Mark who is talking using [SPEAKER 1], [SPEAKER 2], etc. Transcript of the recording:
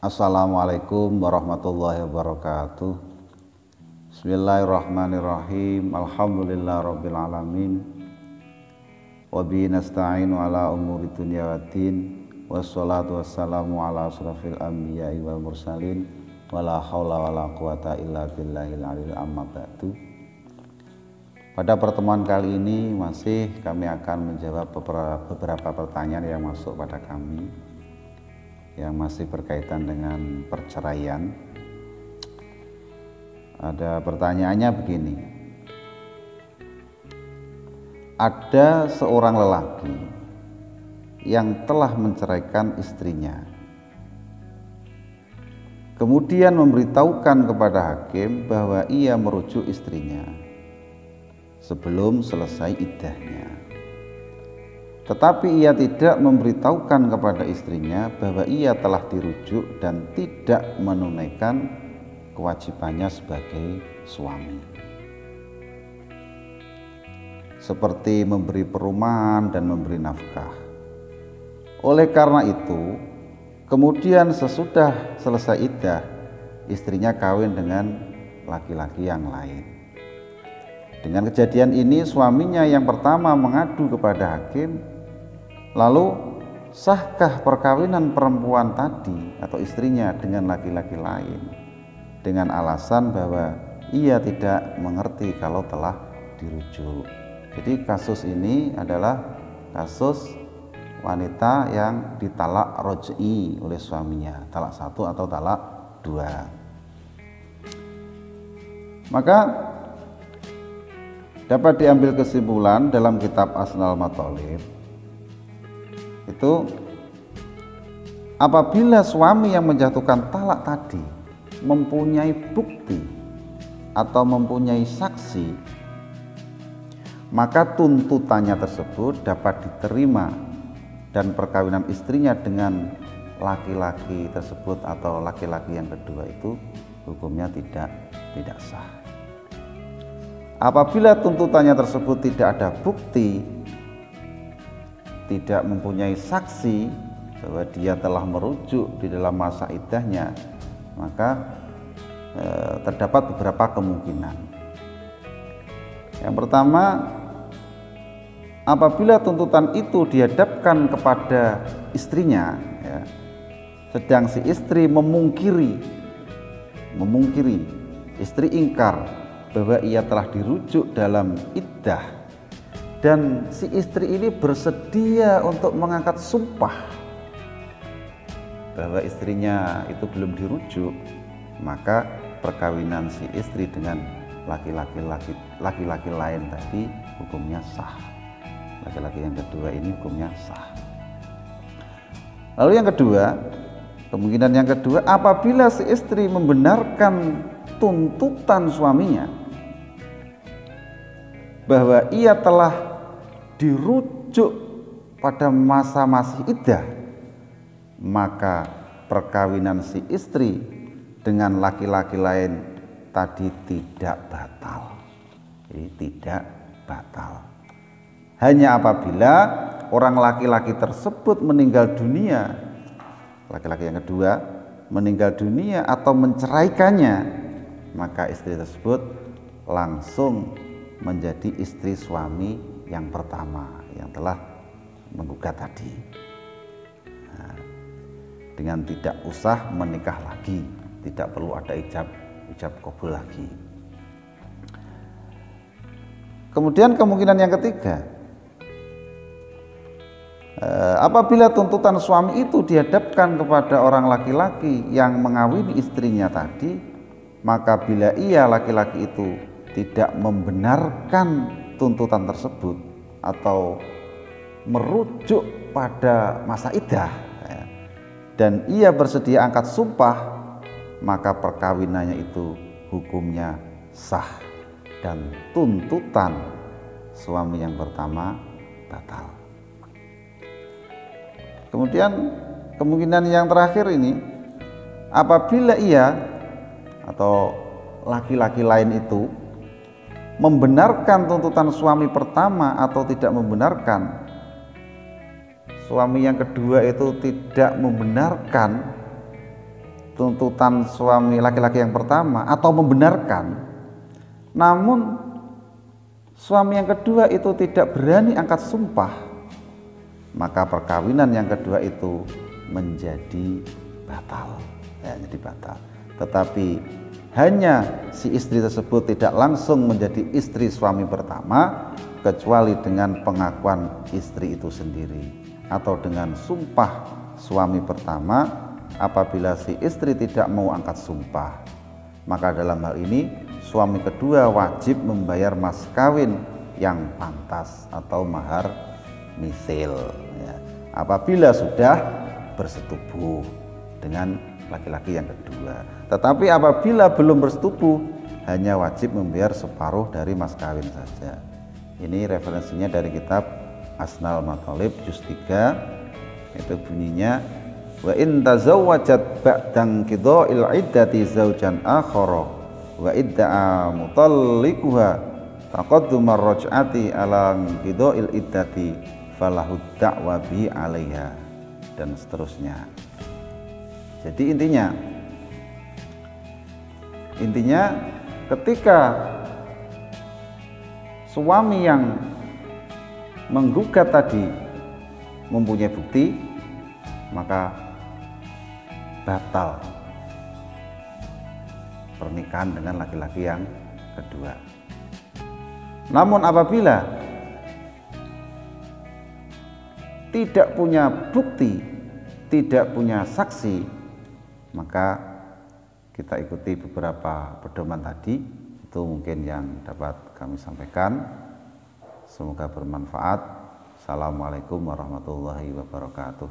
[SPEAKER 1] Assalamualaikum warahmatullahi wabarakatuh. Bismillahirrahmanirrahim. Alhamdulillahirabbil alamin. Wa bihi nasta'inu ala umuri dunya waddin. Wassalatu wassalamu ala asrofil anbiya'i wal mursalin. Wala haula wala quwata illa billahil aliyil amma ba'du. Pada pertemuan kali ini kami akan menjawab beberapa pertanyaan yang masuk pada kami, yang masih berkaitan dengan perceraian. Ada pertanyaannya begini: ada seorang lelaki yang telah menceraikan istrinya, kemudian memberitahukan kepada hakim bahwa ia merujuk istrinya sebelum selesai iddahnya. Tetapi ia tidak memberitahukan kepada istrinya bahwa ia telah dirujuk dan tidak menunaikan kewajibannya sebagai suami, seperti memberi perumahan dan memberi nafkah. Oleh karena itu, kemudian sesudah selesai iddah, istrinya kawin dengan laki-laki yang lain. Dengan kejadian ini, suaminya yang pertama mengadu kepada hakim. Lalu, sahkah perkawinan perempuan tadi atau istrinya dengan laki-laki lain, dengan alasan bahwa ia tidak mengerti kalau telah dirujuk. Jadi kasus ini adalah kasus wanita yang ditalak roj'i oleh suaminya, talak 1 atau talak 2. Maka dapat diambil kesimpulan dalam kitab Asnal Mathalib itu, apabila suami yang menjatuhkan talak tadi mempunyai bukti atau mempunyai saksi, maka tuntutannya tersebut dapat diterima dan perkawinan istrinya dengan laki-laki tersebut atau laki-laki yang kedua itu hukumnya tidak sah. Apabila tuntutannya tersebut tidak ada bukti, tidak mempunyai saksi bahwa dia telah merujuk di dalam masa iddahnya, maka terdapat beberapa kemungkinan. Yang pertama, apabila tuntutan itu dihadapkan kepada istrinya, sedang si istri memungkiri, istri ingkar bahwa ia telah dirujuk dalam iddah, dan si istri ini bersedia untuk mengangkat sumpah bahwa istrinya itu belum dirujuk, maka perkawinan si istri dengan laki-laki lain tadi hukumnya sah. Laki-laki yang kedua ini hukumnya sah. Lalu yang kedua, kemungkinan yang kedua, apabila si istri membenarkan tuntutan suaminya bahwa ia telah dirujuk pada masa masih iddah, maka perkawinan si istri dengan laki-laki lain tadi tidak batal. Jadi tidak batal. Hanya apabila orang laki-laki tersebut meninggal dunia, laki-laki yang kedua meninggal dunia atau menceraikannya, maka istri tersebut langsung menjadi istri suami yang pertama yang telah menggugat tadi. Nah, dengan tidak usah menikah lagi, tidak perlu ada ijab qabul lagi. Kemudian kemungkinan yang ketiga, apabila tuntutan suami itu dihadapkan kepada orang laki-laki yang mengawini istrinya tadi, maka bila ia laki-laki itu tidak membenarkan tuntutan tersebut atau merujuk pada masa iddah, dan ia bersedia angkat sumpah, maka perkawinannya itu hukumnya sah dan tuntutan suami yang pertama batal. Kemudian kemungkinan yang terakhir ini, apabila ia atau laki-laki lain itu membenarkan tuntutan suami pertama atau tidak membenarkan, suami yang kedua itu tidak membenarkan tuntutan suami laki-laki yang pertama atau membenarkan, namun suami yang kedua itu tidak berani angkat sumpah, maka perkawinan yang kedua itu menjadi batal, ya, jadi batal. Tetapi hanya si istri tersebut tidak langsung menjadi istri suami pertama kecuali dengan pengakuan istri itu sendiri atau dengan sumpah suami pertama. Apabila si istri tidak mau angkat sumpah, maka dalam hal ini suami kedua wajib membayar mas kawin yang pantas atau mahar misil, ya, apabila sudah bersetubuh dengan laki-laki yang kedua. Tetapi apabila belum bersetubuh, hanya wajib membayar separuh dari mas kawin saja. Ini referensinya dari kitab Asnal Mathalib juz 3, itu bunyinya, wa in tazawwajat ba'dan qidha'il iddati zaujan akhara wa idda'a mutallikuha taqaddumar raj'ati ala qidha'il iddati falahu da'wa bi 'alaiha, dan seterusnya. Jadi intinya ketika suami yang menggugat tadi mempunyai bukti, maka batal pernikahan dengan laki-laki yang kedua. Namun apabila tidak punya bukti, tidak punya saksi, maka kita ikuti beberapa pedoman tadi. Itu mungkin yang dapat kami sampaikan. Semoga bermanfaat. Assalamualaikum warahmatullahi wabarakatuh.